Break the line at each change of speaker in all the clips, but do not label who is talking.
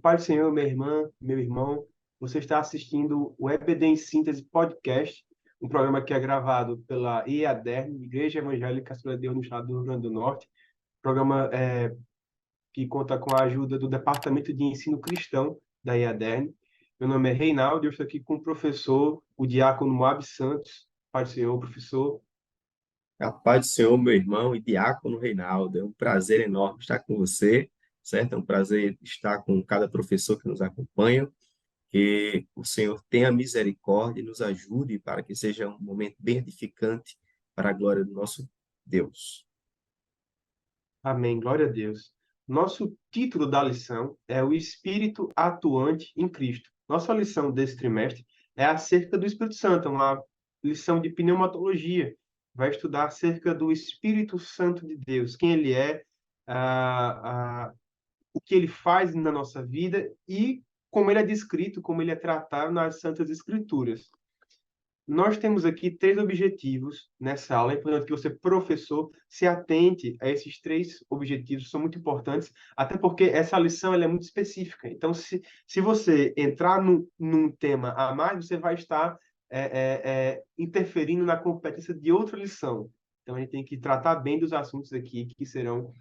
Pai do Senhor, minha irmã, meu irmão, você está assistindo o EBD em Síntese Podcast, um programa que é gravado pela IADERN, Igreja Evangélica Assembleia de Deus no Estado do Rio Grande do Norte, programa que conta com a ajuda do Departamento de Ensino Cristão da IADERN. Meu nome é Reinaldo e eu estou aqui com o professor, o diácono Moab Santos. Pai do Senhor, professor.
A paz do Senhor, meu irmão e diácono Reinaldo. É um prazer enorme estar com você, certo? É um prazer estar com cada professor que nos acompanha. Que o Senhor tenha misericórdia e nos ajude para que seja um momento bem edificante para a glória do nosso Deus.
Amém, glória a Deus. Nosso título da lição é o Espírito atuante em Cristo. Nossa lição desse trimestre é acerca do Espírito Santo, uma lição de pneumatologia. Vai estudar acerca do Espírito Santo de Deus, quem ele é, o que ele faz na nossa vida e como ele é descrito, como ele é tratado nas Santas Escrituras. Nós temos aqui três objetivos nessa aula. É importante que você, professor, se atente a esses três objetivos, são muito importantes, até porque essa lição ela é muito específica. Então, se você entrar num tema a mais, você vai estar interferindo na competência de outra lição. Então, a gente tem que tratar bem dos assuntos aqui que serão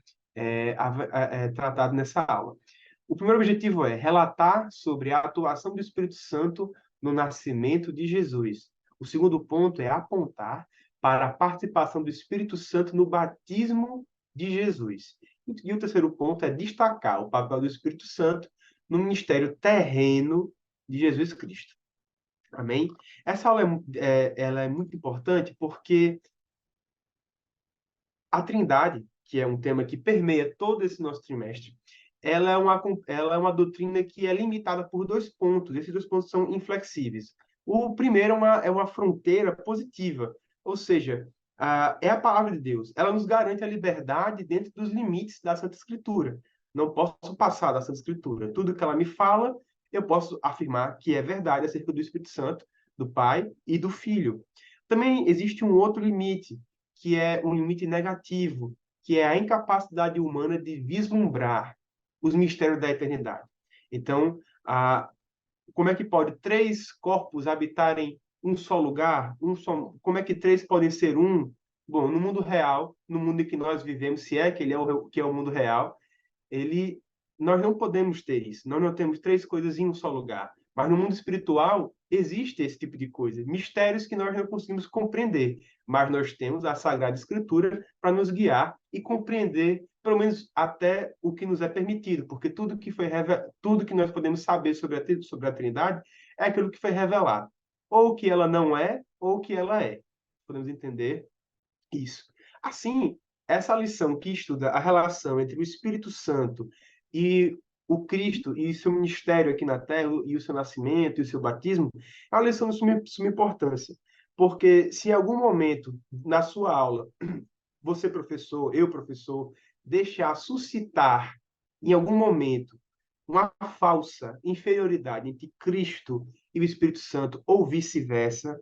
tratados nessa aula. O primeiro objetivo é relatar sobre a atuação do Espírito Santo no nascimento de Jesus. O segundo ponto é apontar para a participação do Espírito Santo no batismo de Jesus. E o terceiro ponto é destacar o papel do Espírito Santo no ministério terreno de Jesus Cristo. Amém? Essa aula ela é muito importante porque a Trindade, que é um tema que permeia todo esse nosso trimestre, ela é uma doutrina que é limitada por dois pontos. Esses dois pontos são inflexíveis. O primeiro é uma fronteira positiva, ou seja, é a palavra de Deus. Ela nos garante a liberdade dentro dos limites da Santa Escritura. Não posso passar da Santa Escritura. Tudo que ela me fala, eu posso afirmar que é verdade acerca do Espírito Santo, do Pai e do Filho. Também existe um outro limite, que é um limite negativo, que é a incapacidade humana de vislumbrar os mistérios da eternidade. Então, como é que pode três corpos habitarem um só lugar? Como é que três podem ser um? Bom, no mundo real, no mundo em que nós vivemos, se é que ele é que é o mundo real, ele, nós não podemos ter isso. Nós não temos três coisas em um só lugar. Mas no mundo espiritual existe esse tipo de coisa, mistérios que nós não conseguimos compreender, mas nós temos a Sagrada Escritura para nos guiar e compreender, pelo menos até o que nos é permitido, porque tudo que nós podemos saber sobre a Trindade é aquilo que foi revelado, ou que ela não é, ou que ela é. Podemos entender isso. Assim, essa lição que estuda a relação entre o Espírito Santo e o Cristo e o seu ministério aqui na Terra, e o seu nascimento e o seu batismo, é uma lição de suma importância. Porque se em algum momento na sua aula, você professor, eu professor, deixar suscitar em algum momento uma falsa inferioridade entre Cristo e o Espírito Santo, ou vice-versa,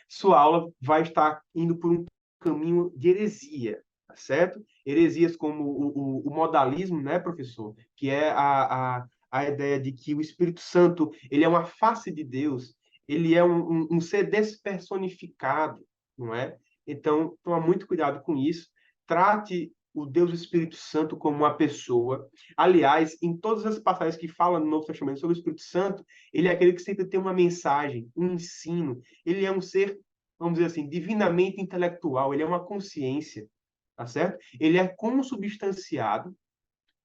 sua aula vai estar indo por um caminho de heresia, tá certo? Heresias como o modalismo, né, professor? Que é a ideia de que o Espírito Santo ele é uma face de Deus, ele é um ser despersonificado, não é? Então, toma muito cuidado com isso. Trate o Deus Espírito Santo como uma pessoa. Aliás, em todas as passagens que falam no Novo Testamento sobre o Espírito Santo, ele é aquele que sempre tem uma mensagem, um ensino. Ele é um ser, vamos dizer assim, divinamente intelectual, ele é uma consciência, tá certo? Ele é consubstanciado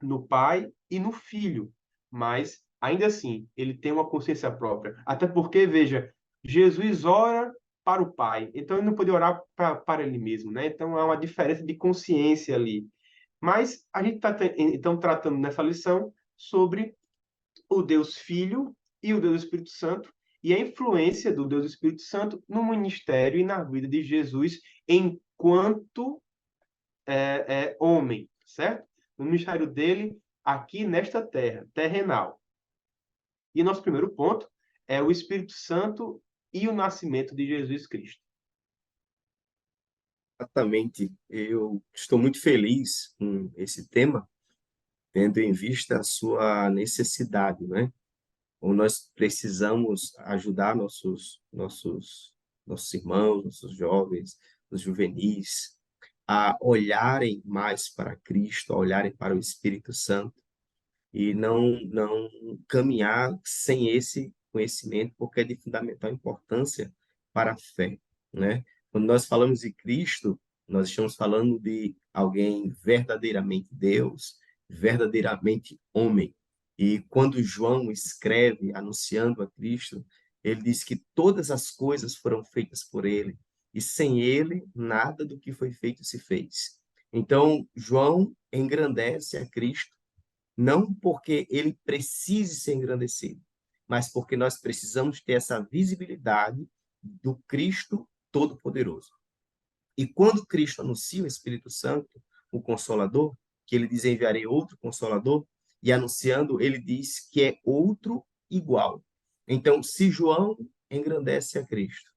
no Pai e no Filho, mas ainda assim, ele tem uma consciência própria. Até porque, veja, Jesus ora para o Pai, então ele não podia orar para ele mesmo, né? Então há uma diferença de consciência ali. Mas a gente está então tratando nessa lição sobre o Deus Filho e o Deus Espírito Santo e a influência do Deus Espírito Santo no ministério e na vida de Jesus enquanto homem, certo? No ministério dele aqui nesta terra, terrenal. E nosso primeiro ponto é o Espírito Santo e o nascimento de Jesus Cristo.
Exatamente. Eu estou muito feliz com esse tema, tendo em vista a sua necessidade, né? Ou nós precisamos ajudar nossos irmãos, nossos jovens, os juvenis, a olharem mais para Cristo, a olharem para o Espírito Santo e não caminhar sem esse conhecimento, porque é de fundamental importância para a fé, né? Quando nós falamos de Cristo, nós estamos falando de alguém verdadeiramente Deus, verdadeiramente homem. E quando João escreve anunciando a Cristo, ele diz que todas as coisas foram feitas por ele, e sem ele nada do que foi feito se fez. Então, João engrandece a Cristo não porque ele precise ser engrandecido, mas porque nós precisamos ter essa visibilidade do Cristo Todo-Poderoso. E quando Cristo anuncia o Espírito Santo, o Consolador, que ele diz: enviarei outro Consolador, e anunciando, ele diz que é outro igual. Então, se João engrandece a Cristo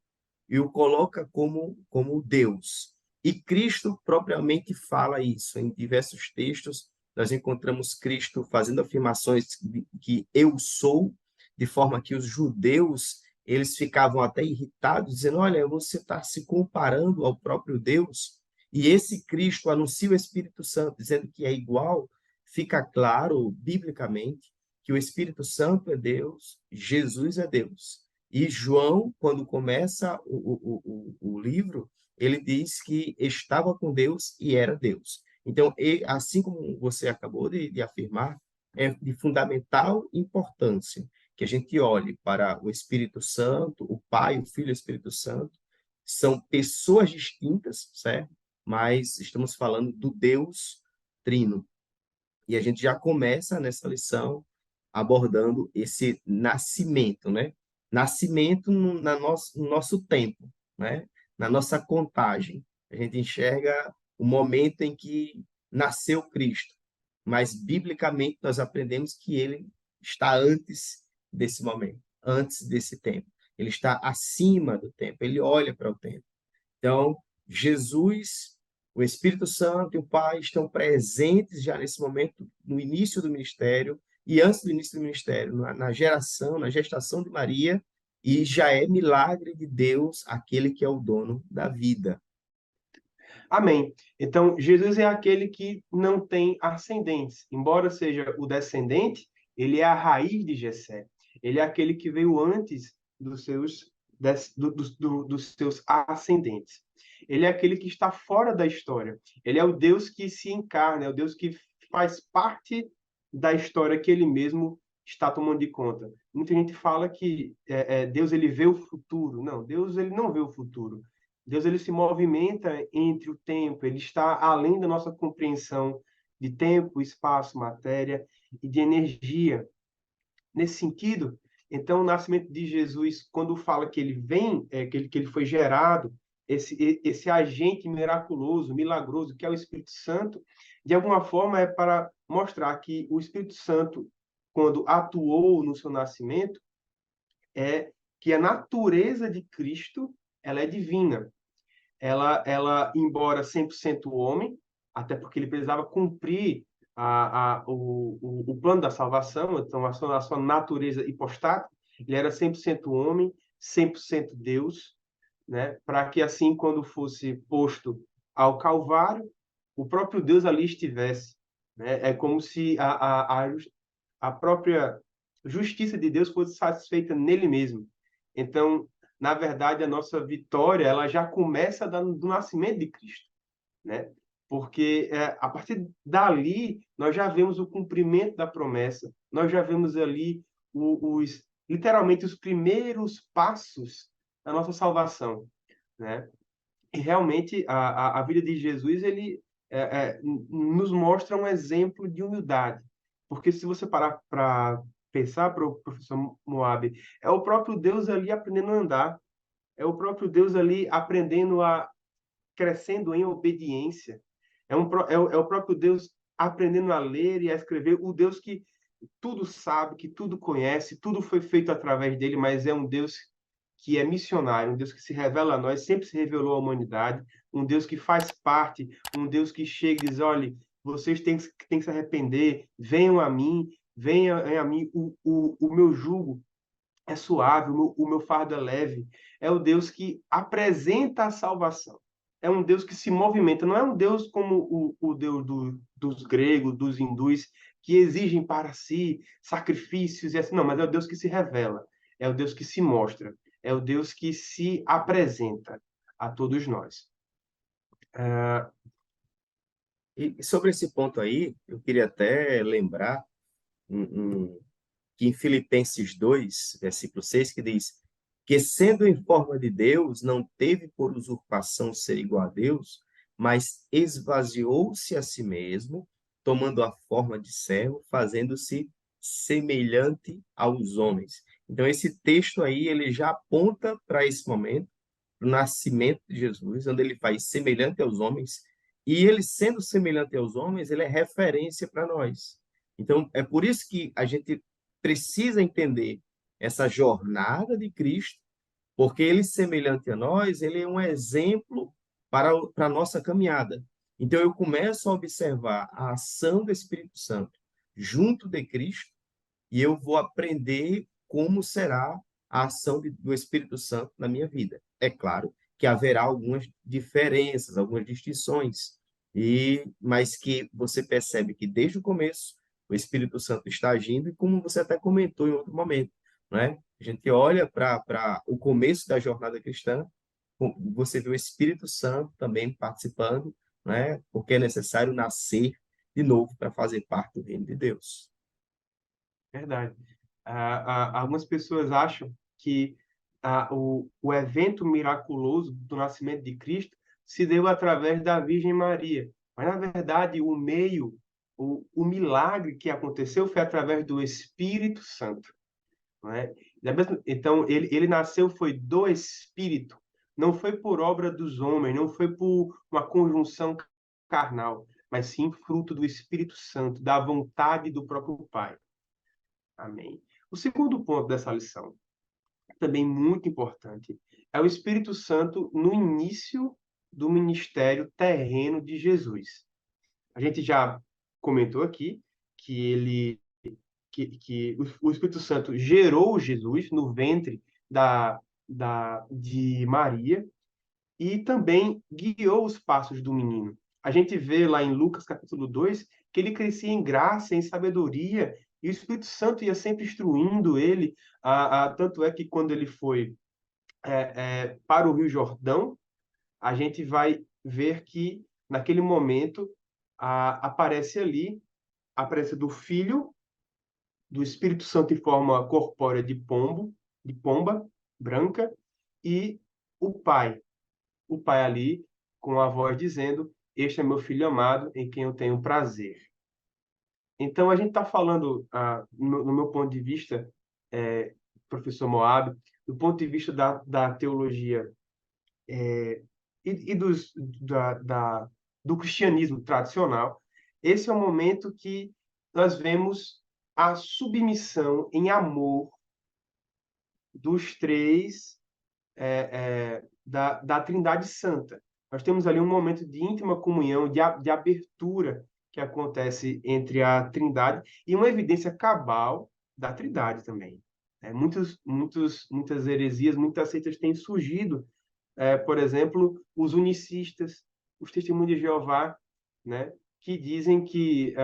e o coloca como Deus, e Cristo propriamente fala isso em diversos textos, nós encontramos Cristo fazendo afirmações de que eu sou, de forma que os judeus eles ficavam até irritados, dizendo: olha, você está se comparando ao próprio Deus. E esse Cristo anuncia o Espírito Santo, dizendo que é igual. Fica claro, biblicamente, que o Espírito Santo é Deus, Jesus é Deus. E João, quando começa o livro, ele diz que estava com Deus e era Deus. Então, assim como você acabou de afirmar, é de fundamental importância que a gente olhe para o Espírito Santo, o Pai, o Filho e o Espírito Santo. São pessoas distintas, certo? Mas estamos falando do Deus Trino. E a gente já começa nessa lição abordando esse nascimento, né? Nascimento no nosso tempo, né? Na nossa contagem. A gente enxerga o momento em que nasceu Cristo, mas biblicamente nós aprendemos que ele está antes desse momento, antes desse tempo. Ele está acima do tempo, ele olha para o tempo. Então, Jesus, o Espírito Santo e o Pai estão presentes já nesse momento, no início do ministério e antes do início do ministério, na geração, na gestação de Maria, e já é milagre de Deus aquele que é o dono da vida.
Amém. Então, Jesus é aquele que não tem ascendentes. Embora seja o descendente, ele é a raiz de Jessé. Ele é aquele que veio antes dos seus ascendentes. Ele é aquele que está fora da história. Ele é o Deus que se encarna, é o Deus que faz parte da história que ele mesmo está tomando de conta. Muita gente fala que Deus ele vê o futuro. Não, Deus ele não vê o futuro. Deus ele se movimenta entre o tempo, ele está além da nossa compreensão de tempo, espaço, matéria e de energia. Nesse sentido, então, o nascimento de Jesus, quando fala que ele vem, que ele foi gerado, esse agente miraculoso, milagroso, que é o Espírito Santo, de alguma forma é para mostrar que o Espírito Santo, quando atuou no seu nascimento, é que a natureza de Cristo ela é divina. Embora 100% homem, até porque ele precisava cumprir o plano da salvação, então a sua natureza hipostática, ele era 100% homem, 100% Deus, né? Para que assim, quando fosse posto ao Calvário, o próprio Deus ali estivesse. Né? É como se a própria justiça de Deus fosse satisfeita nele mesmo. Então, na verdade, a nossa vitória ela já começa do nascimento de Cristo, né? Porque a partir dali nós já vemos o cumprimento da promessa, nós já vemos ali literalmente os primeiros passos da nossa salvação, né? E realmente a vida de Jesus ele nos mostra um exemplo de humildade, porque se você parar para pensar para o professor Moab, é o próprio Deus ali aprendendo a andar, é o próprio Deus ali aprendendo crescendo em obediência, é o próprio Deus aprendendo a ler e a escrever, o Deus que tudo sabe, que tudo conhece, tudo foi feito através dele, mas é um Deus que é missionário, um Deus que se revela a nós, sempre se revelou à humanidade, um Deus que faz parte, um Deus que chega e diz, olha, vocês têm que se arrepender, venham a mim, o meu jugo é suave, o meu fardo é leve. É o Deus que apresenta a salvação. É um Deus que se movimenta. Não é um Deus como o Deus dos gregos, dos hindus, que exigem para si sacrifícios e assim. Não, mas é o Deus que se revela. É o Deus que se mostra. É o Deus que se apresenta a todos nós. Ah,
E sobre esse ponto aí, eu queria até lembrar que em Filipenses 2, versículo 6, que diz que, sendo em forma de Deus, não teve por usurpação ser igual a Deus, mas esvaziou-se a si mesmo, tomando a forma de servo, fazendo-se semelhante aos homens. Então, esse texto aí, ele já aponta para esse momento, para o nascimento de Jesus, onde ele faz semelhante aos homens, e ele sendo semelhante aos homens, ele é referência para nós. Então, é por isso que a gente precisa entender essa jornada de Cristo, porque ele, semelhante a nós, ele é um exemplo para a nossa caminhada. Então, eu começo a observar a ação do Espírito Santo junto de Cristo e eu vou aprender como será a ação do Espírito Santo na minha vida. É claro que haverá algumas diferenças, algumas distinções, mas que você percebe que desde o começo o Espírito Santo está agindo, e como você até comentou em outro momento, né? A gente olha para o começo da jornada cristã, você vê o Espírito Santo também participando, né? Porque é necessário nascer de novo para fazer parte do reino de Deus.
verdade. Algumas pessoas acham que o evento miraculoso do nascimento de Cristo se deu através da Virgem Maria. Mas, na verdade, o milagre que aconteceu foi através do Espírito Santo. Não é? Então, ele nasceu foi do Espírito, não foi por obra dos homens, não foi por uma conjunção carnal, mas sim fruto do Espírito Santo, da vontade do próprio Pai. Amém. O segundo ponto dessa lição, também muito importante, é o Espírito Santo no início do ministério terreno de Jesus. A gente já comentou aqui que o Espírito Santo gerou Jesus no ventre de Maria e também guiou os passos do menino. A gente vê lá em Lucas capítulo 2 que ele crescia em graça, em sabedoria, e o Espírito Santo ia sempre instruindo ele. Tanto é que quando ele foi para o Rio Jordão, a gente vai ver que naquele momento aparece ali a presença do Filho, do Espírito Santo em forma corpórea de pomba branca, e o Pai o pai ali com a voz dizendo: Este é meu filho amado, em quem eu tenho prazer. Então, a gente está falando, no meu ponto de vista, professor Moab, do ponto de vista da teologia e do cristianismo tradicional, esse é o momento que nós vemos a submissão em amor dos três da Trindade Santa. Nós temos ali um momento de íntima comunhão, de abertura que acontece entre a Trindade e uma evidência cabal da Trindade também. Muitas heresias, muitas seitas têm surgido, por exemplo, os unicistas, os testemunhos de Jeová, né, que dizem que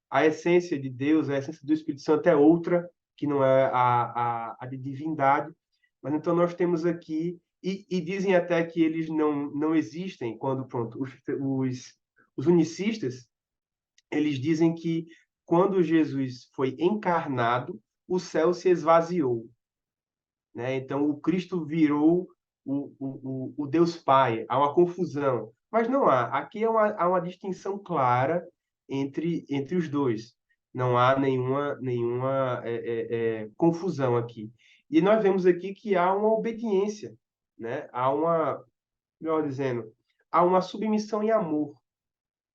a essência de Deus, a essência do Espírito Santo é outra, que não é a de divindade. Mas então nós temos aqui, e dizem até que eles não existem, quando, pronto, os unicistas, eles dizem que quando Jesus foi encarnado, o céu se esvaziou, né? Então o Cristo virou o Deus Pai, há uma confusão. Mas não há. Aqui há uma distinção clara entre os dois. Não há nenhuma confusão aqui. E nós vemos aqui que há uma obediência, né? Melhor dizendo, há uma submissão em amor,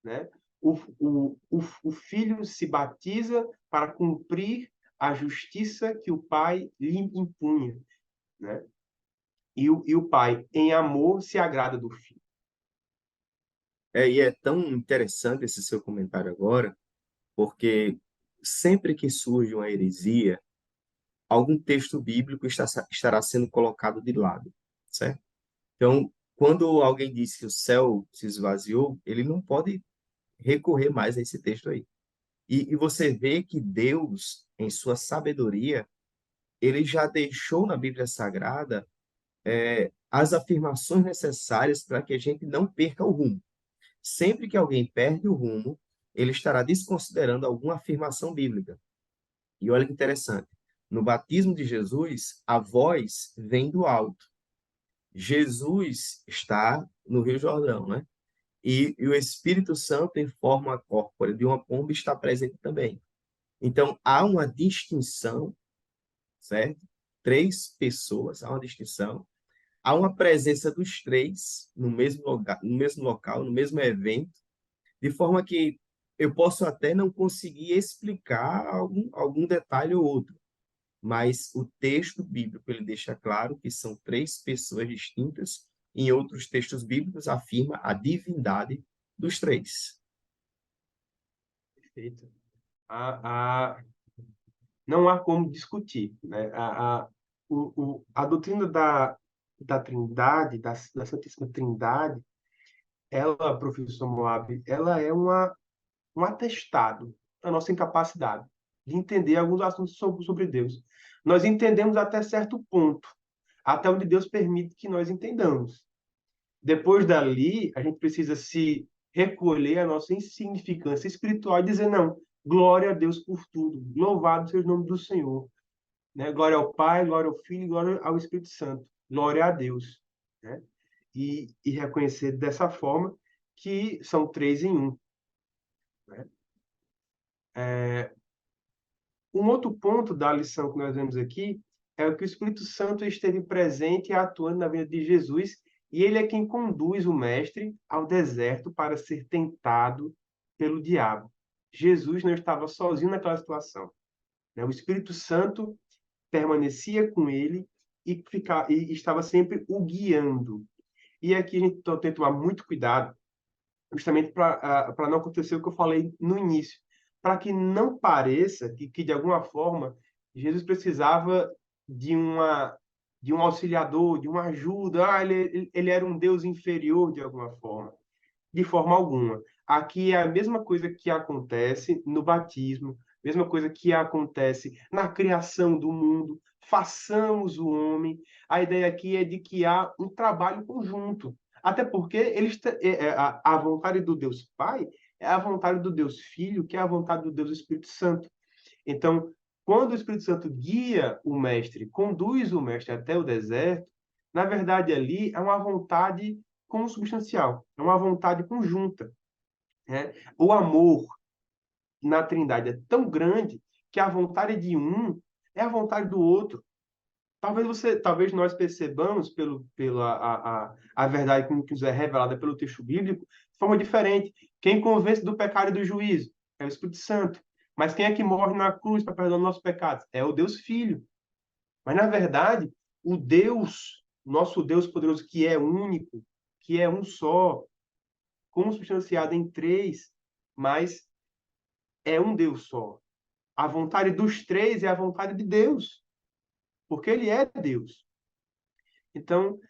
né? O filho se batiza para cumprir a justiça que o pai lhe impunha, né? E o pai, em amor, se agrada do filho.
E é tão interessante esse seu comentário agora, porque sempre que surge uma heresia, algum texto bíblico estará sendo colocado de lado, certo? Então, quando alguém diz que o céu se esvaziou, ele não pode recorrer mais a esse texto aí. E você vê que Deus, em sua sabedoria, ele já deixou na Bíblia Sagrada as afirmações necessárias para que a gente não perca o rumo. Sempre que alguém perde o rumo, ele estará desconsiderando alguma afirmação bíblica. E olha que interessante. No batismo de Jesus, a voz vem do alto. Jesus está no Rio Jordão, né? E o Espírito Santo, em forma corpórea de uma pomba, está presente também. Então, há uma distinção, certo? Três pessoas, há uma distinção. Há uma presença dos três no mesmo lugar, no mesmo local, no mesmo evento, de forma que eu posso até não conseguir explicar algum detalhe ou outro, mas o texto bíblico ele deixa claro que são três pessoas distintas. Em outros textos bíblicos afirma a divindade dos três.
Perfeito. Não há como discutir, né? A doutrina da Trindade, da Santíssima Trindade, ela, professor Moab, ela é um atestado da nossa incapacidade de entender alguns assuntos sobre Deus. Nós entendemos até certo ponto, até onde Deus permite que nós entendamos. Depois dali, a gente precisa se recolher a nossa insignificância espiritual e dizer, não, glória a Deus por tudo, louvado seja o nome do Senhor. Né? Glória ao Pai, glória ao Filho, glória ao Espírito Santo. Glória a Deus. Né? E reconhecer dessa forma que são três em um. Né? Um outro ponto da lição que nós vemos aqui é que o Espírito Santo esteve presente e atuando na vida de Jesus, e ele é quem conduz o mestre ao deserto para ser tentado pelo diabo. Jesus não estava sozinho naquela situação. Né? O Espírito Santo permanecia com ele e estava sempre o guiando. E aqui a gente tem que tomar muito cuidado, justamente para não acontecer o que eu falei no início, para que não pareça que, de alguma forma, Jesus precisava de de um auxiliador, de uma ajuda, ele era um Deus inferior de alguma forma. De forma alguma. Aqui é a mesma coisa que acontece no batismo, mesma coisa que acontece na criação do mundo. Façamos o homem. A ideia aqui é de que há um trabalho conjunto. Até porque a vontade do Deus Pai é a vontade do Deus Filho, que é a vontade do Deus Espírito Santo. Então, quando o Espírito Santo guia o mestre, conduz o mestre até o deserto, na verdade ali é uma vontade consubstancial, é uma vontade conjunta. Né? O amor na Trindade é tão grande que a vontade de um é a vontade do outro. Talvez nós percebamos a verdade que nos é revelada pelo texto bíblico de forma diferente. Quem convence do pecado e do juízo é o Espírito Santo. Mas quem é que morre na cruz para perdoar os nossos pecados? É o Deus Filho. Mas, na verdade, o Deus, nosso Deus poderoso, que é único, que é um só, consubstanciado em três, mas é um Deus só. A vontade dos três é a vontade de Deus, porque ele é Deus. Então,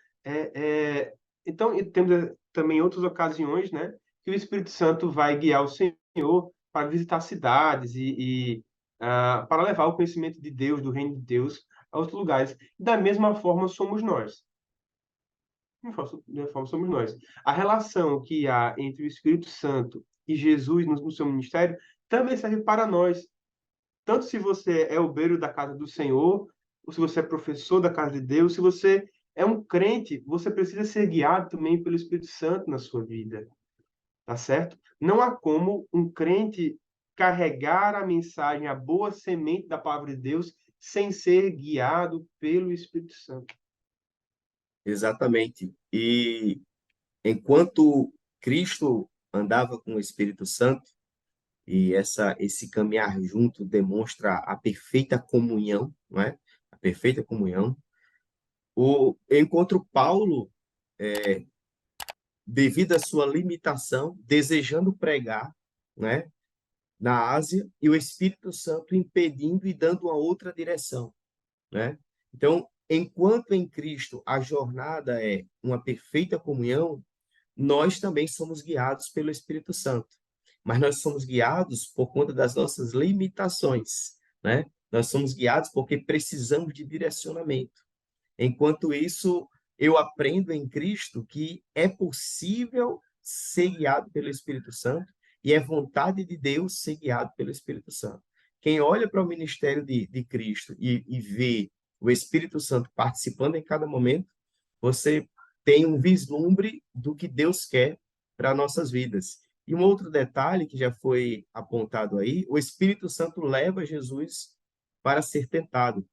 temos também outras ocasiões, né, que o Espírito Santo vai guiar o Senhor para visitar cidades para levar o conhecimento de Deus, do reino de Deus, a outros lugares. Da mesma forma somos nós. Da forma somos nós. A relação que há entre o Espírito Santo e Jesus no seu ministério também serve para nós. Tanto se você é obreiro da casa do Senhor, ou se você é professor da casa de Deus, se você é um crente, você precisa ser guiado também pelo Espírito Santo na sua vida, tá certo? Não há como um crente carregar a mensagem, a boa semente da palavra de Deus, sem ser guiado pelo Espírito Santo.
Exatamente. E enquanto Cristo andava com o Espírito Santo, e esse caminhar junto demonstra a perfeita comunhão, não é? A perfeita comunhão. Eu encontro Paulo devido à sua limitação, desejando pregar, né, na Ásia, e o Espírito Santo impedindo e dando uma outra direção, né? Então, enquanto em Cristo a jornada é uma perfeita comunhão, nós também somos guiados pelo Espírito Santo. Mas nós somos guiados por conta das nossas limitações, né? Nós somos guiados porque precisamos de direcionamento. Enquanto isso, eu aprendo em Cristo que é possível ser guiado pelo Espírito Santo e é vontade de Deus ser guiado pelo Espírito Santo. Quem olha para o ministério de Cristo e vê o Espírito Santo participando em cada momento, você tem um vislumbre do que Deus quer para nossas vidas. E um outro detalhe que já foi apontado aí, o Espírito Santo leva Jesus para ser tentado.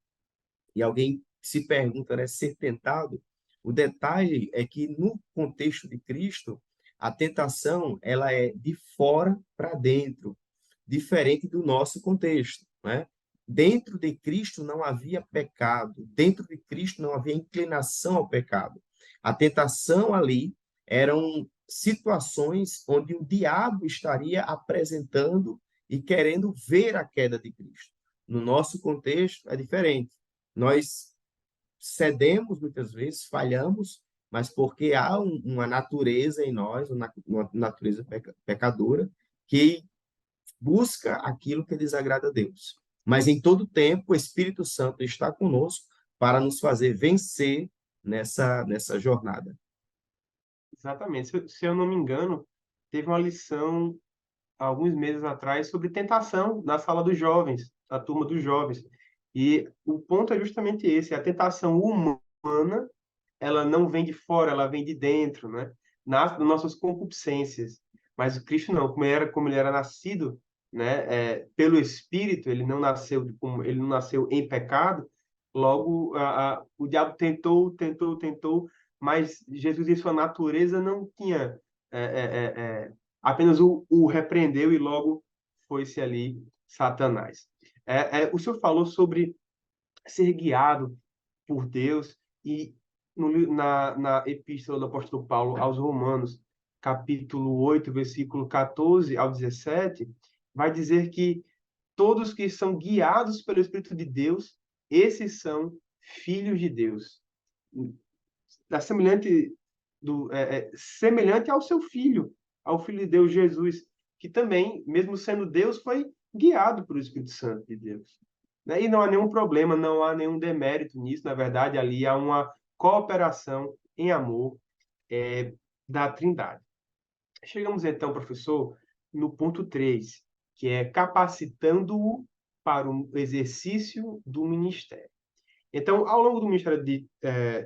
E alguém se pergunta, né, ser tentado? O detalhe é que no contexto de Cristo, a tentação ela é de fora para dentro, diferente do nosso contexto, né? Dentro de Cristo não havia pecado, dentro de Cristo não havia inclinação ao pecado. A tentação ali eram situações onde o diabo estaria apresentando e querendo ver a queda de Cristo. No nosso contexto é diferente. Nós cedemos muitas vezes, falhamos, mas porque há uma natureza em nós, uma natureza pecadora, que busca aquilo que desagrada a Deus. Mas em todo tempo o Espírito Santo está conosco para nos fazer vencer nessa jornada.
Exatamente. Se eu não me engano, teve uma lição há alguns meses atrás sobre tentação na sala dos jovens, da turma dos jovens. E o ponto é justamente esse: a tentação humana, ela não vem de fora, ela vem de dentro, né? Nasce das nossas concupiscências. Mas o Cristo não, como ele era nascido, né, pelo Espírito, ele não nasceu em pecado. Logo, o diabo tentou, mas Jesus em sua natureza não tinha apenas o repreendeu e logo foi-se ali Satanás. O senhor falou sobre ser guiado por Deus e na epístola do apóstolo Paulo aos Romanos, capítulo 8, versículo 14 ao 17, vai dizer que todos que são guiados pelo Espírito de Deus, esses são filhos de Deus. Da semelhante semelhante ao filho de Deus Jesus, que também, mesmo sendo Deus, foi guiado pelo Espírito Santo de Deus. Né? E não há nenhum problema, não há nenhum demérito nisso. Na verdade, ali há uma cooperação em amor da Trindade. Chegamos então, professor, no ponto 3, que é capacitando-o para o exercício do ministério. Então, ao longo do ministério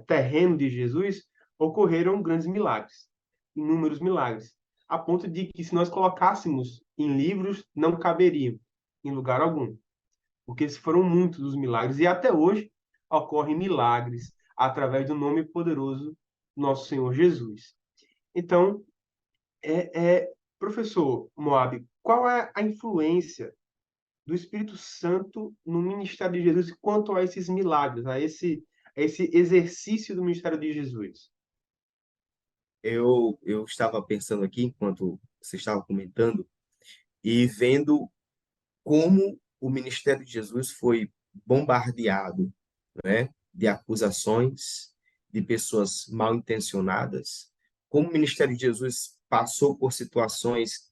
terreno de Jesus, ocorreram grandes milagres, inúmeros milagres, a ponto de que, se nós colocássemos em livros, não caberiam em lugar algum, porque foram muitos os milagres, e até hoje ocorrem milagres através do nome poderoso do nosso Senhor Jesus. Então, professor Moab, qual é a influência do Espírito Santo no ministério de Jesus quanto a esses milagres, a esse exercício do ministério de Jesus?
Eu estava pensando aqui, enquanto você estava comentando, e vendo como o ministério de Jesus foi bombardeado, né, de acusações, de pessoas mal intencionadas, como o ministério de Jesus passou por situações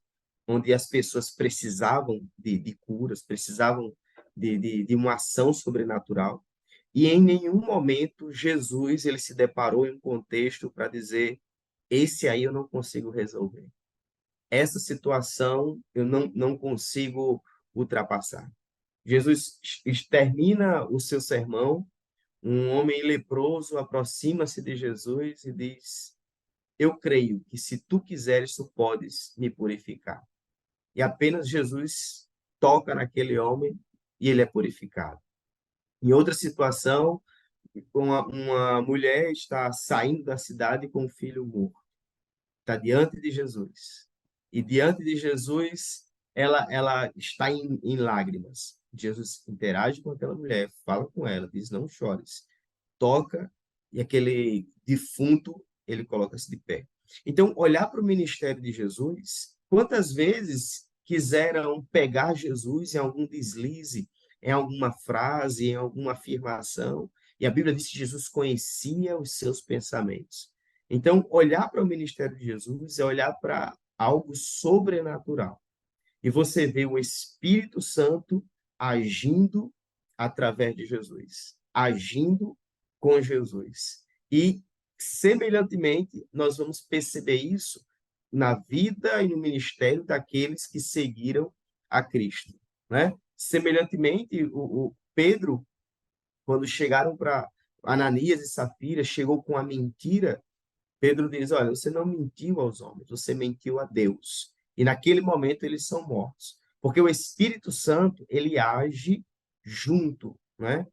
onde as pessoas precisavam de curas, precisavam de uma ação sobrenatural, e em nenhum momento Jesus ele se deparou em um contexto para dizer, esse aí eu não consigo resolver. Essa situação eu não consigo ultrapassar. Jesus termina o seu sermão, um homem leproso aproxima-se de Jesus e diz: Eu creio que se tu quiseres, tu podes me purificar. E apenas Jesus toca naquele homem e ele é purificado. Em outra situação, uma mulher está saindo da cidade com um filho morto. Está diante de Jesus. E diante de Jesus, ela está em lágrimas. Jesus interage com aquela mulher, fala com ela, diz: Não chores. Toca, e aquele defunto, ele coloca-se de pé. Então, olhar para o ministério de Jesus, quantas vezes quiseram pegar Jesus em algum deslize, em alguma frase, em alguma afirmação, e a Bíblia diz que Jesus conhecia os seus pensamentos. Então, olhar para o ministério de Jesus é olhar para algo sobrenatural. E você vê o Espírito Santo agindo através de Jesus, agindo com Jesus. E, semelhantemente, nós vamos perceber isso na vida e no ministério daqueles que seguiram a Cristo, né? Semelhantemente, o Pedro, quando chegaram para Ananias e Safira, chegou com a mentira. Pedro diz: olha, você não mentiu aos homens, você mentiu a Deus. E naquele momento eles são mortos. Porque o Espírito Santo, ele age junto, né?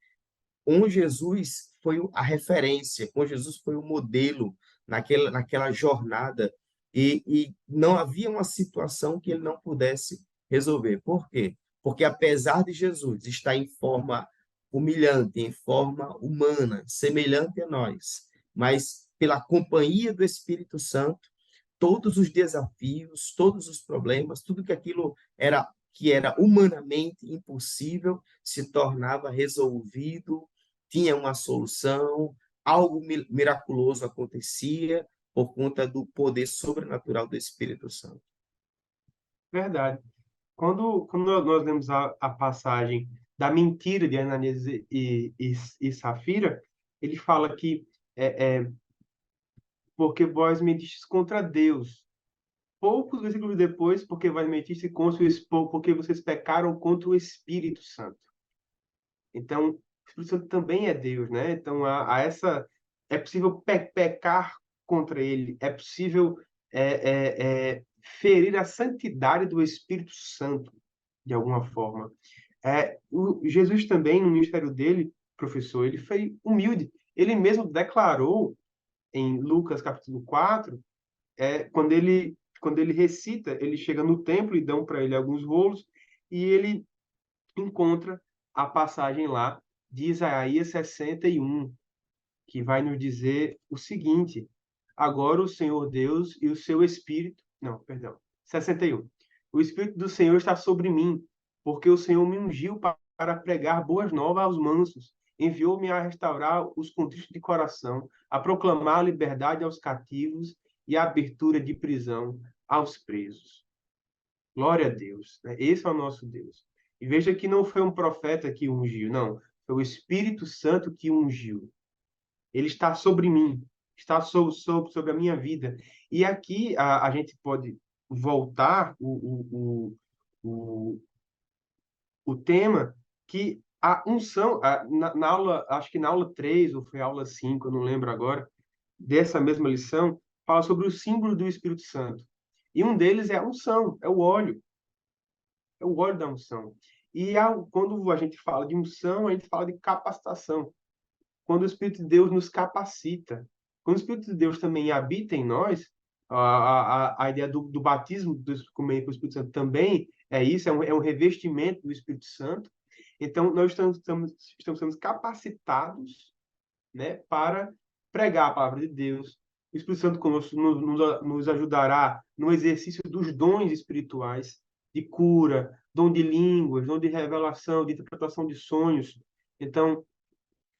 Com Jesus foi a referência, com Jesus foi o modelo naquela jornada. E não havia uma situação que ele não pudesse resolver. Por quê? Porque apesar de Jesus estar em forma humilhante, em forma humana, semelhante a nós, mas pela companhia do Espírito Santo, todos os desafios, todos os problemas, tudo que aquilo era que era humanamente impossível se tornava resolvido, tinha uma solução, algo miraculoso acontecia por conta do poder sobrenatural do Espírito Santo.
Verdade. Quando nós lemos a passagem da mentira de Ananias e Safira, ele fala que porque vós mentistes contra Deus. Poucos versículos depois, porque vós mentistes contra porque vocês pecaram contra o Espírito Santo. Então, o Espírito Santo também é Deus, né? Então, é possível pecar contra ele, é possível ferir a santidade do Espírito Santo, de alguma forma. Jesus também, no ministério dele, professor, ele foi humilde. Ele mesmo declarou em Lucas capítulo 4, quando ele recita, ele chega no templo e dão para ele alguns rolos, e ele encontra a passagem lá de Isaías 61, que vai nos dizer o seguinte: agora o Senhor Deus e o seu Espírito, não, perdão, 61. O Espírito do Senhor está sobre mim, porque o Senhor me ungiu para pregar boas novas aos mansos, enviou-me a restaurar os contristos de coração, a proclamar a liberdade aos cativos e a abertura de prisão aos presos. Glória a Deus, né? Esse é o nosso Deus. E veja que não foi um profeta que ungiu, não. Foi o Espírito Santo que ungiu. Ele está sobre mim, está sobre a minha vida. E aqui a gente pode voltar o, o tema que a unção, na aula, acho que na aula 3 ou foi aula 5, eu não lembro agora, dessa mesma lição, fala sobre o símbolo do Espírito Santo. E um deles é a unção, é o óleo. É o óleo da unção. E quando a gente fala de unção, a gente fala de capacitação. Quando o Espírito de Deus nos capacita. Quando o Espírito de Deus também habita em nós, a ideia do batismo com o Espírito Santo também é isso, é um revestimento do Espírito Santo. Então, nós estamos sendo capacitados, né, para pregar a palavra de Deus. O Espírito Santo conosco nos ajudará no exercício dos dons espirituais, de cura, dom de línguas, dom de revelação, de interpretação de sonhos. Então,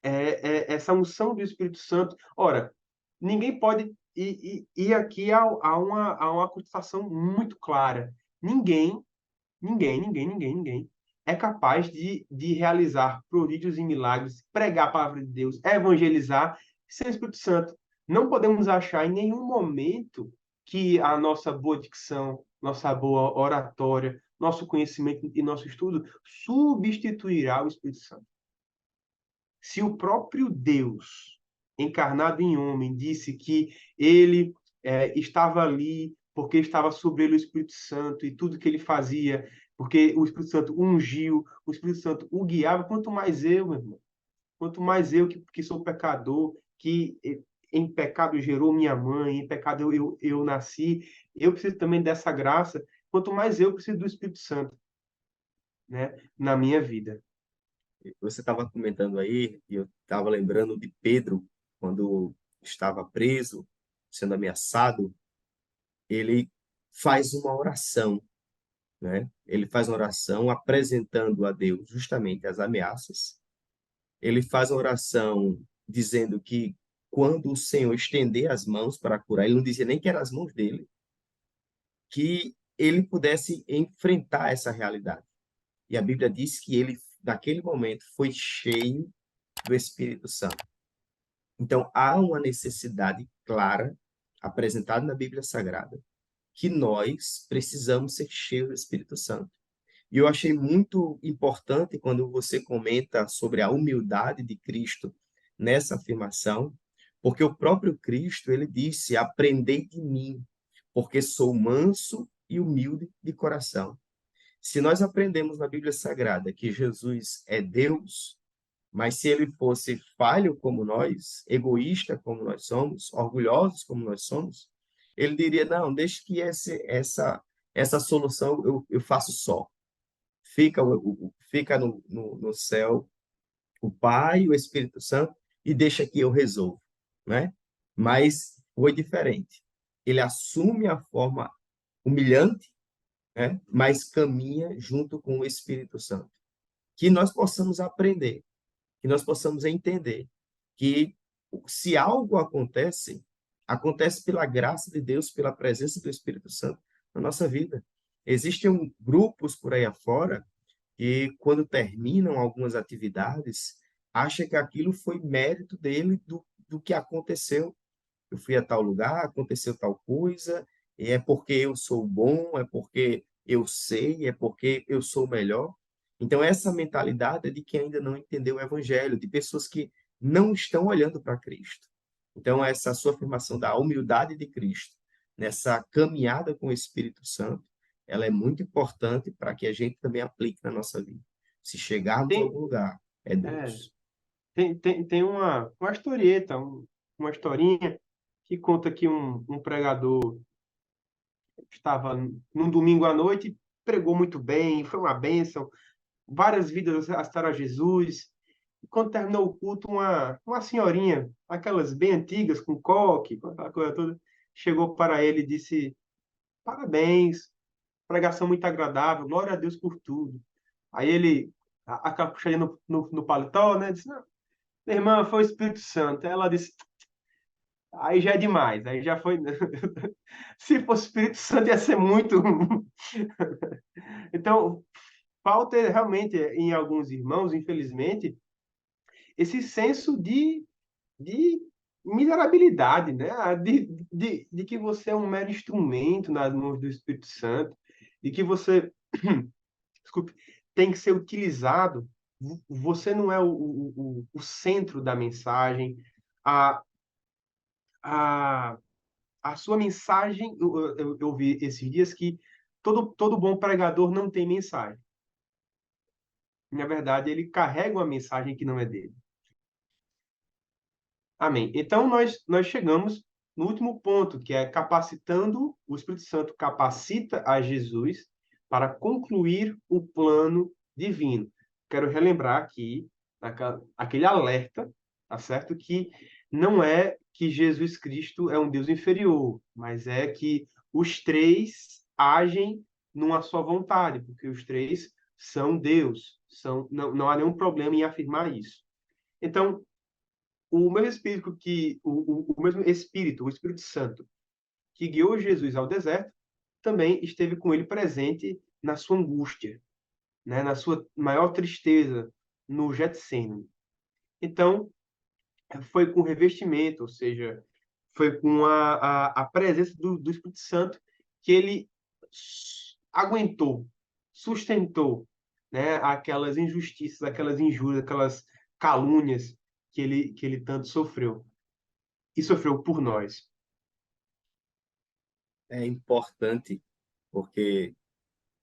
essa unção do Espírito Santo. Ora, ninguém pode. E aqui há uma constatação muito clara. Ninguém é capaz de realizar prodígios e milagres, pregar a palavra de Deus, evangelizar sem o Espírito Santo. Não podemos achar em nenhum momento que a nossa boa dicção, nossa boa oratória, nosso conhecimento e nosso estudo substituirá o Espírito Santo. Se o próprio Deus, encarnado em homem, disse que ele estava ali porque estava sobre ele o Espírito Santo e tudo que ele fazia, porque o Espírito Santo ungiu, o Espírito Santo o guiava, quanto mais eu, meu irmão, quanto mais eu que sou pecador, que em pecado gerou minha mãe, em pecado eu nasci, eu preciso também dessa graça, quanto mais eu preciso do Espírito Santo, né, na minha vida.
Você estava comentando aí, e eu estava lembrando de Pedro, quando estava preso, sendo ameaçado. ele faz uma oração, né? Ele faz uma oração apresentando a Deus justamente as ameaças. Ele faz uma oração dizendo que quando o Senhor estender as mãos para curar, ele não dizia nem que eram as mãos dele, que ele pudesse enfrentar essa realidade. E a Bíblia diz que ele, naquele momento, foi cheio do Espírito Santo. Então, há uma necessidade clara, apresentada na Bíblia Sagrada, que nós precisamos ser cheios do Espírito Santo. E eu achei muito importante quando você comenta sobre a humildade de Cristo nessa afirmação, porque o próprio Cristo, ele disse: "Aprendei de mim, porque sou manso e humilde de coração." Se nós aprendemos na Bíblia Sagrada que Jesus é Deus, mas se ele fosse falho como nós, egoísta como nós somos, orgulhosos como nós somos, ele diria: "Não, deixe que essa solução eu faço só. Fica no céu o Pai e o Espírito Santo e deixa que eu resolvo." Né? Mas foi diferente. Ele assume a forma humilhante, né? Mas caminha junto com o Espírito Santo. Que nós possamos aprender, que nós possamos entender que se algo acontece, acontece pela graça de Deus, pela presença do Espírito Santo na nossa vida. Existem grupos por aí afora que, quando terminam algumas atividades, acha que aquilo foi mérito dele do que aconteceu. Eu fui a tal lugar, aconteceu tal coisa, e é porque eu sou bom, é porque eu sei, é porque eu sou melhor. Então, essa mentalidade é de quem ainda não entendeu o Evangelho, de pessoas que não estão olhando para Cristo. Então, essa sua afirmação da humildade de Cristo, nessa caminhada com o Espírito Santo, ela é muito importante para que a gente também aplique na nossa vida. Se chegarmos a
Tem,
algum lugar, é
é,
Deus.
tem uma historieta, uma historinha que conta que um pregador estava num domingo à noite, pregou muito bem, foi uma bênção, várias vidas aceitaram a Jesus. E quando terminou o culto, uma senhorinha, aquelas bem antigas, com coque, com aquela coisa toda, chegou para ele e disse: "Parabéns, pregação muito agradável, glória a Deus por tudo." Aí ele, aquela puxadinha no paletó, né, disse: "Não, minha irmã, foi o Espírito Santo." Aí ela disse: "Aí já é demais, aí já foi." Se fosse o Espírito Santo, ia ser muito. Então, falta realmente em alguns irmãos, infelizmente, esse senso de miserabilidade, né? De que você é um mero instrumento nas mãos do Espírito Santo, de que você, desculpe, tem que ser utilizado. Você não é o centro da mensagem. A, a, a sua mensagem, eu vi esses dias que todo bom pregador não tem mensagem. Na verdade, ele carrega uma mensagem que não é dele. Amém. Então, nós chegamos no último ponto, que é capacitando, o Espírito Santo capacita a Jesus para concluir o plano divino. Quero relembrar aqui aquele alerta, tá certo? Que não é que Jesus Cristo é um Deus inferior, mas é que os três agem numa só vontade, porque os três são Deus. Não há nenhum problema em afirmar isso. Então, o mesmo Espírito, o Espírito Santo, que guiou Jesus ao deserto, também esteve com ele presente na sua angústia, né, na sua maior tristeza, no Getsemane. Então, foi com revestimento, ou seja, foi com a presença do Espírito Santo que ele aguentou, sustentou, né, aquelas injustiças, aquelas injúrias, aquelas calúnias que ele tanto sofreu. E sofreu por nós.
É importante porque,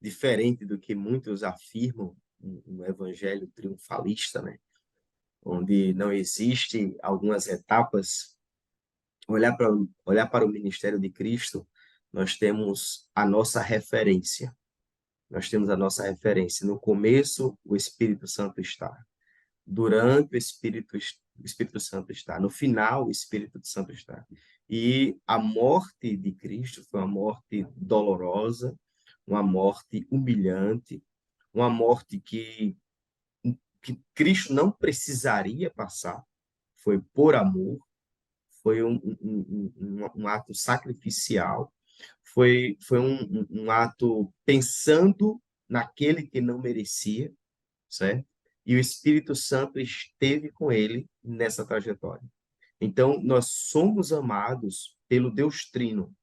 diferente do que muitos afirmam, um evangelho triunfalista, né? Onde não existe algumas etapas, olhar para o ministério de Cristo, nós temos a nossa referência. Nós temos a nossa referência. No começo, o Espírito Santo está. Durante o Espírito Santo está. No final, o Espírito Santo está. E a morte de Cristo foi uma morte dolorosa, uma morte humilhante, uma morte que Cristo não precisaria passar. Foi por amor, foi um ato sacrificial, foi um ato pensando naquele que não merecia, certo? E o Espírito Santo esteve com ele nessa trajetória. Então, nós somos amados pelo Deus Trino.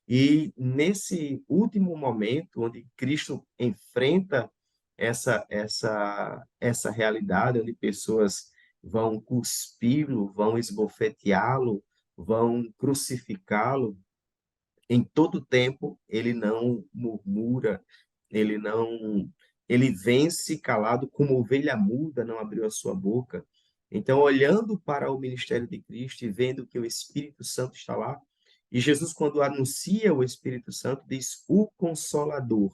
E nesse último momento, onde Cristo enfrenta essa realidade, onde pessoas vão cuspi-lo, vão esbofeteá-lo, vão crucificá-lo, em todo tempo ele não murmura, ele não, ele vence calado como ovelha muda, não abriu a sua boca. Então, olhando para o ministério de Cristo e vendo que o Espírito Santo está lá, e Jesus, quando anuncia o Espírito Santo, diz o Consolador.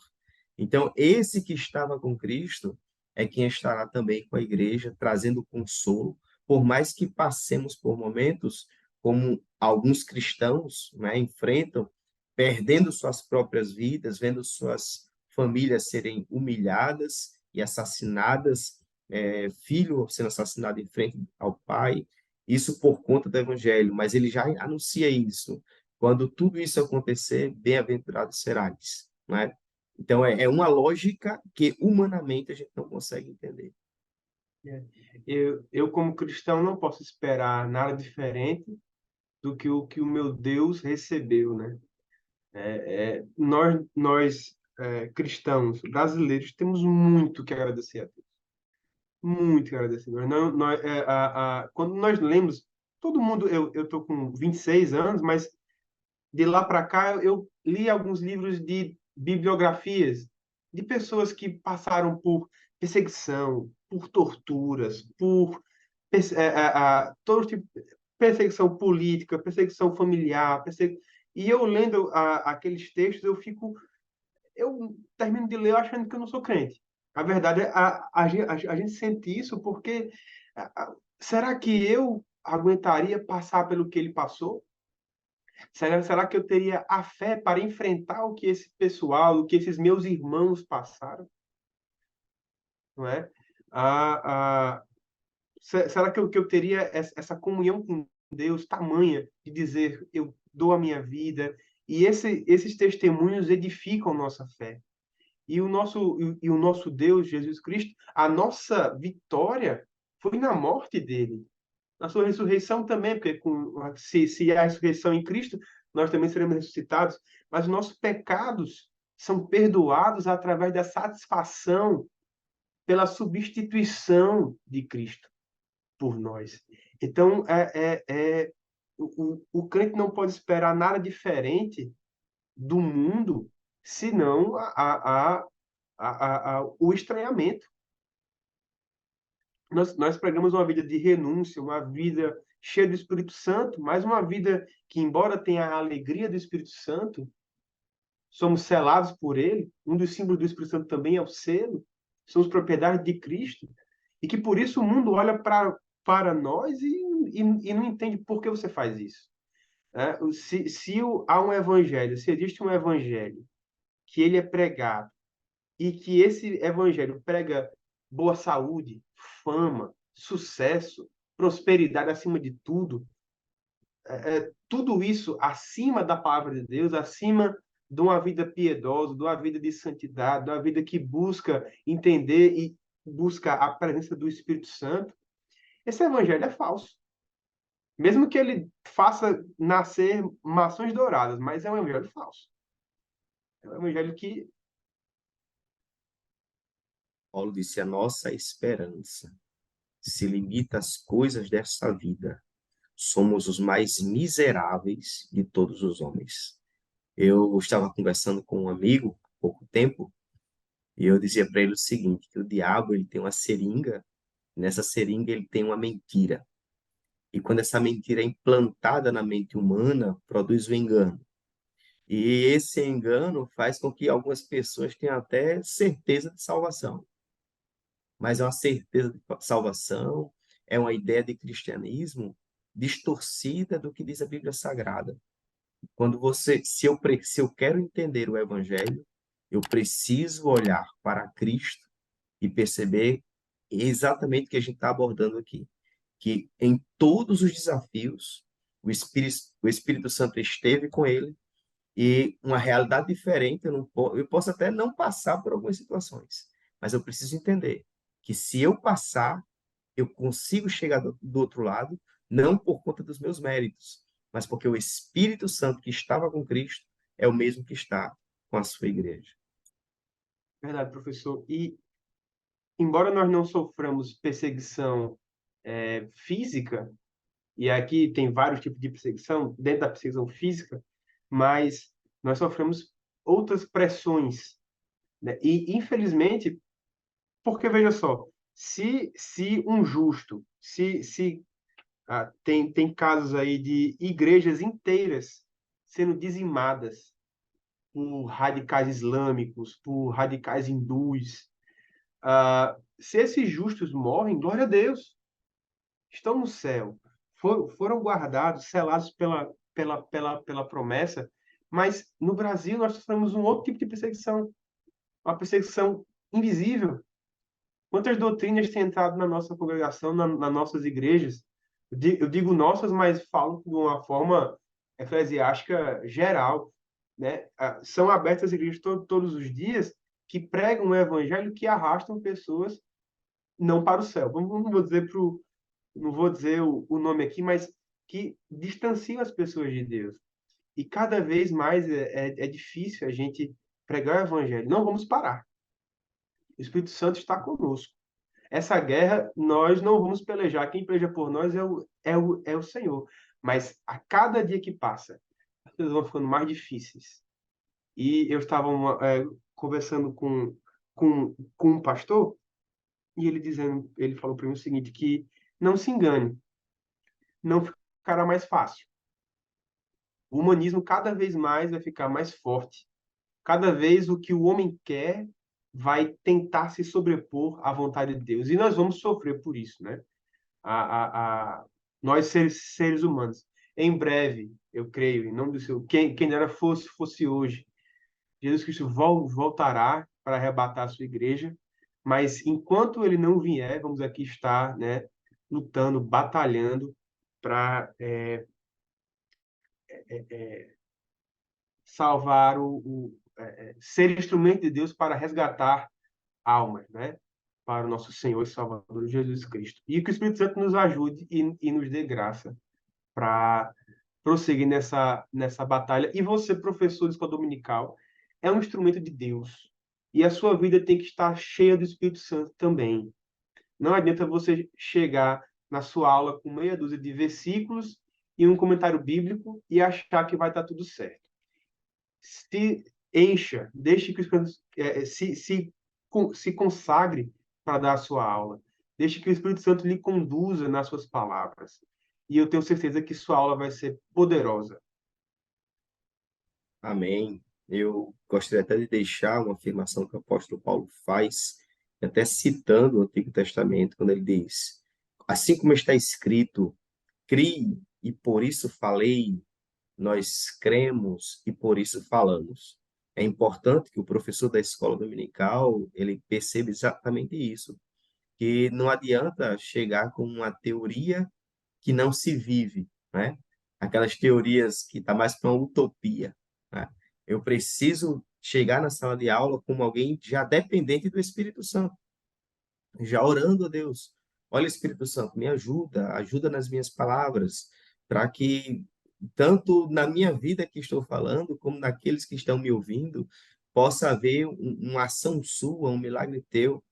Então, esse que estava com Cristo é quem estará também com a igreja, trazendo consolo, por mais que passemos por momentos como alguns cristãos, né, enfrentam, perdendo suas próprias vidas, vendo suas famílias serem humilhadas e assassinadas, filho sendo assassinado em frente ao pai, isso por conta do evangelho, mas ele já anuncia isso. Quando tudo isso acontecer, bem-aventurados serás, né? Então, é uma lógica que humanamente a gente não consegue entender.
É. Eu, como cristão, não posso esperar nada diferente do que o meu Deus recebeu, né? Nós cristãos brasileiros, temos muito que agradecer a Deus. Muito que agradecer. Quando nós lemos, todo mundo, eu estou com 26 anos, mas de lá para cá eu li alguns livros de bibliografias de pessoas que passaram por perseguição, por torturas, por todo tipo, perseguição política, perseguição familiar, e eu lendo aqueles textos, eu termino de ler achando que eu não sou crente. A verdade é, a gente sente isso porque será que eu aguentaria passar pelo que ele passou? Será que eu teria a fé para enfrentar o que esse pessoal, o que esses meus irmãos passaram? Não é? Será que eu teria essa comunhão com Deus tamanha de dizer eu dou a minha vida? E esses testemunhos edificam nossa fé. E o nosso Deus, Jesus Cristo, a nossa vitória foi na morte dele. Na sua ressurreição também, porque se há ressurreição em Cristo, nós também seremos ressuscitados. Mas os nossos pecados são perdoados através da satisfação pela substituição de Cristo por nós. Então, o crente não pode esperar nada diferente do mundo, senão o estranhamento. Nós pregamos uma vida de renúncia, uma vida cheia do Espírito Santo, mas uma vida que, embora tenha a alegria do Espírito Santo, somos selados por ele. Um dos símbolos do Espírito Santo também é o selo. Somos propriedade de Cristo. E que por isso o mundo olha para nós e não entende por que você faz isso. Há um evangelho, se existe um evangelho que ele é pregado e que esse evangelho prega boa saúde, fama, sucesso, prosperidade acima de tudo, tudo isso acima da palavra de Deus, acima de uma vida piedosa, de uma vida de santidade, de uma vida que busca entender e busca a presença do Espírito Santo, esse evangelho é falso. Mesmo que ele faça nascer maçãs douradas, mas é um evangelho falso. É um evangelho que
Paulo disse: a nossa esperança se limita às coisas desta vida. Somos os mais miseráveis de todos os homens. Eu estava conversando com um amigo há pouco tempo e eu dizia para ele o seguinte, que o diabo ele tem uma seringa, nessa seringa ele tem uma mentira. E quando essa mentira é implantada na mente humana, produz o engano. E esse engano faz com que algumas pessoas tenham até certeza de salvação. Mas é uma certeza de salvação, é uma ideia de cristianismo distorcida do que diz a Bíblia Sagrada. Quando você, se eu quero entender o Evangelho, eu preciso olhar para Cristo e perceber exatamente o que a gente está abordando aqui, que em todos os desafios o Espírito Santo esteve com ele e uma realidade diferente, eu posso até não passar por algumas situações, mas eu preciso entender que se eu passar, eu consigo chegar do outro lado, não por conta dos meus méritos, mas porque o Espírito Santo que estava com Cristo é o mesmo que está com a sua igreja.
Verdade, professor. E, embora nós não soframos perseguição física, e aqui tem vários tipos de perseguição, dentro da perseguição física, mas nós sofremos outras pressões, né? E, infelizmente, porque, veja só, se um justo, tem casos aí de igrejas inteiras sendo dizimadas por radicais islâmicos, por radicais hindus, se esses justos morrem, glória a Deus, estão no céu, foram guardados, selados pela promessa, mas no Brasil nós sofremos um outro tipo de perseguição, uma perseguição invisível. Quantas doutrinas têm entrado na nossa congregação, nas nossas igrejas? Eu digo nossas, mas falo de uma forma eclesiástica geral, né? São abertas as igrejas todos os dias que pregam o evangelho que arrastam pessoas não para o céu. Não vou dizer não vou dizer o nome aqui, mas que distanciam as pessoas de Deus. E cada vez mais é difícil a gente pregar o evangelho. Não vamos parar. O Espírito Santo está conosco. Essa guerra nós não vamos pelejar. Quem peleja por nós é o Senhor. Mas a cada dia que passa, as coisas vão ficando mais difíceis. E eu estava conversando com um pastor e ele falou para mim o seguinte, que não se engane, não ficará mais fácil. O humanismo cada vez mais vai ficar mais forte. Cada vez o que o homem quer vai tentar se sobrepor à vontade de Deus. E nós vamos sofrer por isso, né? Nós seres humanos. Em breve, eu creio, em nome do Senhor, quem dera fosse hoje, Jesus Cristo voltará para arrebatar a sua igreja, mas enquanto ele não vier, vamos aqui estar, né, lutando, batalhando para salvar ser instrumento de Deus para resgatar almas, né? Para o nosso Senhor e Salvador Jesus Cristo. E que o Espírito Santo nos ajude e nos dê graça para prosseguir nessa batalha. E você, professor de escola dominical, é um instrumento de Deus. E a sua vida tem que estar cheia do Espírito Santo também. Não adianta você chegar na sua aula com meia dúzia de versículos e um comentário bíblico e achar que vai estar tudo certo. Se encha, deixe que o Espírito se consagre para dar a sua aula. Deixe que o Espírito Santo lhe conduza nas suas palavras. E eu tenho certeza que sua aula vai ser poderosa.
Amém. Eu gostaria até de deixar uma afirmação que o apóstolo Paulo faz, até citando o Antigo Testamento, quando ele diz: assim como está escrito, criei e por isso falei, nós cremos e por isso falamos. É importante que o professor da escola dominical ele perceba exatamente isso, que não adianta chegar com uma teoria que não se vive, né? Aquelas teorias que tá mais para uma utopia, né? Eu preciso chegar na sala de aula como alguém já dependente do Espírito Santo, já orando a Deus. Olha, Espírito Santo, me ajuda, ajuda nas minhas palavras, para que tanto na minha vida que estou falando, como naqueles que estão me ouvindo, possa haver uma ação sua, um milagre teu.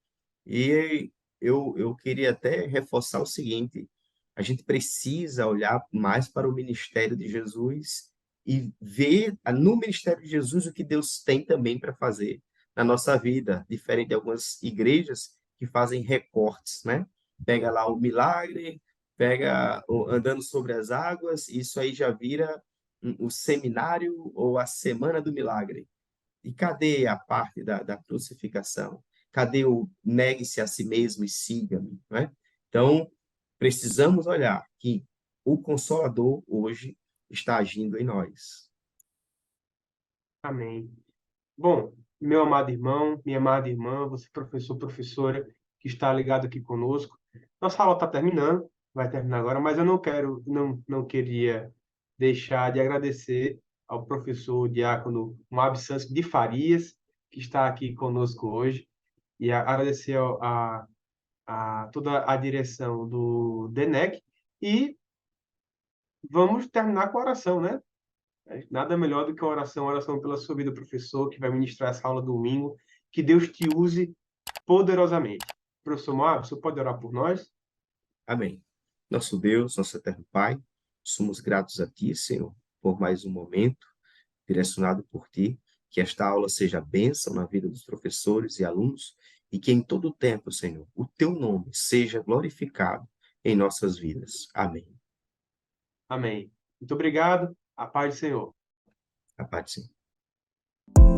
E eu queria até reforçar o seguinte: a gente precisa olhar mais para o ministério de Jesus e ver no ministério de Jesus o que Deus tem também para fazer na nossa vida, diferente de algumas igrejas que fazem recortes, né? Pega lá o milagre, pega andando sobre as águas, e isso aí já vira o seminário ou a semana do milagre. E cadê a parte da crucificação? Cadê o negue-se a si mesmo e siga-me? Né? Então, Precisamos olhar que o Consolador hoje está agindo em nós.
Amém. Bom, meu amado irmão, minha amada irmã, você professor, professora, que está ligado aqui conosco, nossa aula está terminando, vai terminar agora, mas eu não queria deixar de agradecer ao professor Diácono Moab Santos de Farias, que está aqui conosco hoje, e agradecer a toda a direção do DENEC, e vamos terminar com a oração, né? Nada melhor do que uma oração pela sua vida, professor, que vai ministrar essa aula domingo. Que Deus te use poderosamente. Professor Moab, você pode orar por nós?
Amém. Nosso Deus, nosso eterno Pai, somos gratos a Ti, Senhor, por mais um momento direcionado por Ti, que esta aula seja bênção na vida dos professores e alunos e que em todo o tempo, Senhor, o Teu nome seja glorificado em nossas vidas. Amém.
Amém. Muito obrigado. A paz do Senhor.
A paz do Senhor.